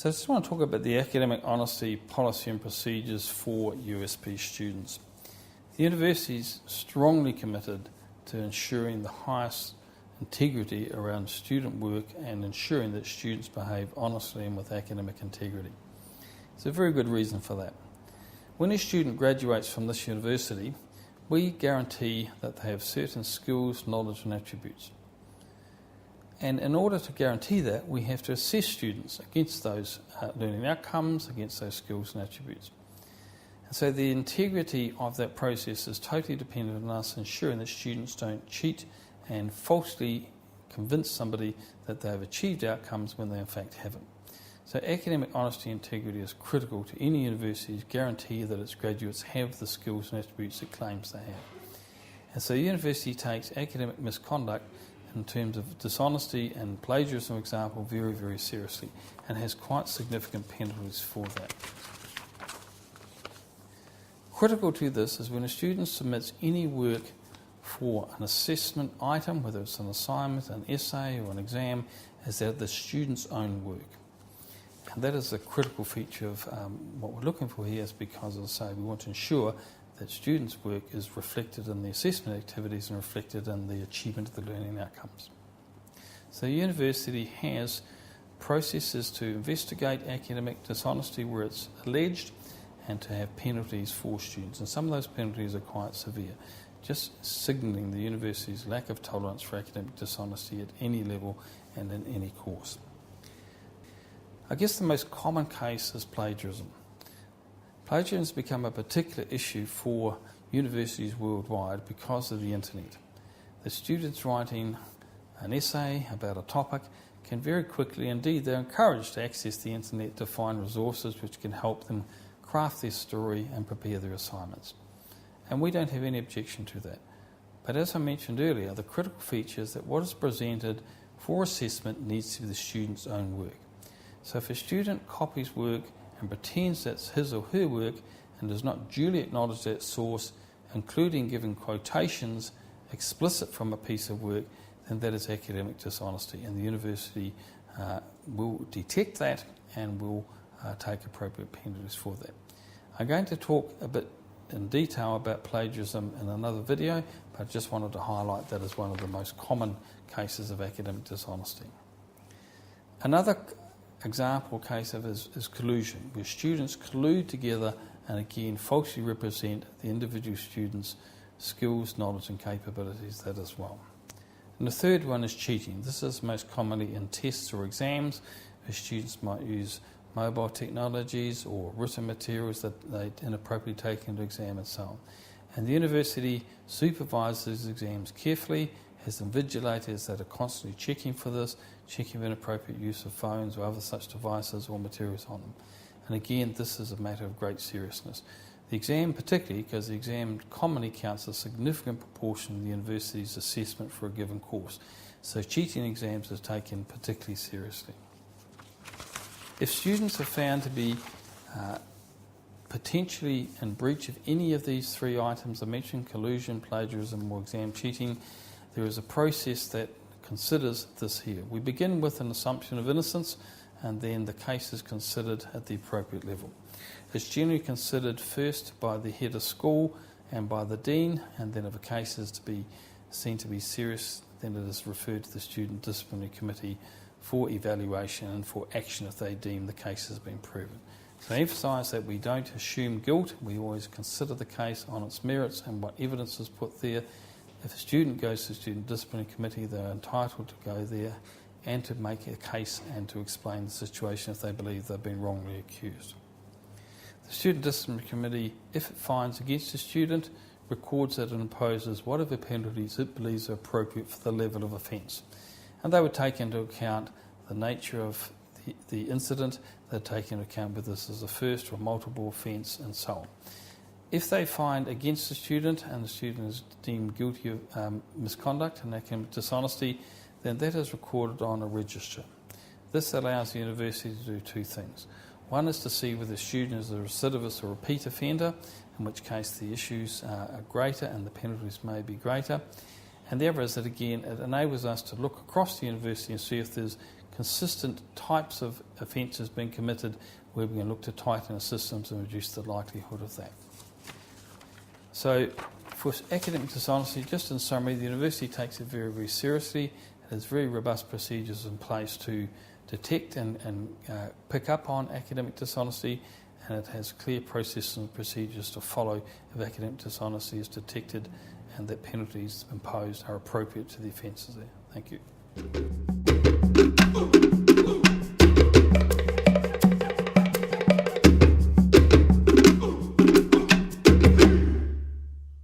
So I just want to talk about the academic honesty policy and procedures for USP students. The university is strongly committed to ensuring the highest integrity around student work and ensuring that students behave honestly and with academic integrity. There's a very good reason for that. When a student graduates from this university, we guarantee that they have certain skills, knowledge and attributes. And in order to guarantee that, we have to assess students against those learning outcomes, against those skills and attributes. And so the integrity of that process is totally dependent on us ensuring that students don't cheat and falsely convince somebody that they have achieved outcomes when they in fact haven't. So academic honesty and integrity is critical to any university's guarantee that its graduates have the skills and attributes it claims they have. And so the university takes academic misconduct in terms of dishonesty and plagiarism, for example, very, very seriously and has quite significant penalties for that. Critical to this is when a student submits any work for an assessment item, whether it's an assignment, an essay or an exam, is that the student's own work. And that is a critical feature of what we're looking for here, is because, as I say, we want to ensure that students' work is reflected in the assessment activities and reflected in the achievement of the learning outcomes. So the university has processes to investigate academic dishonesty where it's alleged and to have penalties for students. And some of those penalties are quite severe, just signalling the university's lack of tolerance for academic dishonesty at any level and in any course. I guess the most common case is plagiarism. Plagiarism has become a particular issue for universities worldwide because of the internet. The students writing an essay about a topic can very quickly, indeed they're encouraged to access the internet to find resources which can help them craft their story and prepare their assignments. And we don't have any objection to that. But as I mentioned earlier, the critical feature is that what is presented for assessment needs to be the student's own work. So if a student copies work and pretends that's his or her work and does not duly acknowledge that source, including giving quotations explicit from a piece of work, then that is academic dishonesty, and the university will detect that and will take appropriate penalties for that. I'm going to talk a bit in detail about plagiarism in another video, but I just wanted to highlight that as one of the most common cases of academic dishonesty. Another example case of is collusion, where students collude together and again falsely represent the individual students' skills, knowledge and capabilities, that as well. And the third one is cheating. This is most commonly in tests or exams, where students might use mobile technologies or written materials that they inappropriately take into exam and so on. And the university supervises exams carefully, has invigilators that are constantly checking for this, checking for inappropriate use of phones or other such devices or materials on them. And again, this is a matter of great seriousness. The exam particularly, because the exam commonly counts a significant proportion of the university's assessment for a given course. So cheating exams is taken particularly seriously. If students are found to be potentially in breach of any of these three items I mentioned, collusion, plagiarism or exam cheating, there is a process that considers this here. We begin with an assumption of innocence and then the case is considered at the appropriate level. It's generally considered first by the head of school and by the dean, and then if a case is to be seen to be serious, then it is referred to the student disciplinary committee for evaluation and for action if they deem the case has been proven. So I emphasise that we don't assume guilt, we always consider the case on its merits and what evidence is put there. If a student goes to the student disciplinary committee, they're entitled to go there and to make a case and to explain the situation if they believe they've been wrongly accused. The student disciplinary committee, if it finds against a student, records it and imposes whatever penalties it believes are appropriate for the level of offence. And they would take into account the nature of the incident, they'd take into account whether this is a first or multiple offence and so on. If they find against the student and the student is deemed guilty of misconduct and academic dishonesty, then that is recorded on a register. This allows the university to do two things. One is to see whether the student is a recidivist or repeat offender, in which case the issues are greater and the penalties may be greater. And the other is that, again, it enables us to look across the university and see if there's consistent types of offences being committed, we're going to look to tighten our systems and reduce the likelihood of that. So for academic dishonesty, just in summary, the university takes it very, very seriously. It has very robust procedures in place to detect and pick up on academic dishonesty, and it has clear processes and procedures to follow if academic dishonesty is detected and that penalties imposed are appropriate to the offences there. Thank you.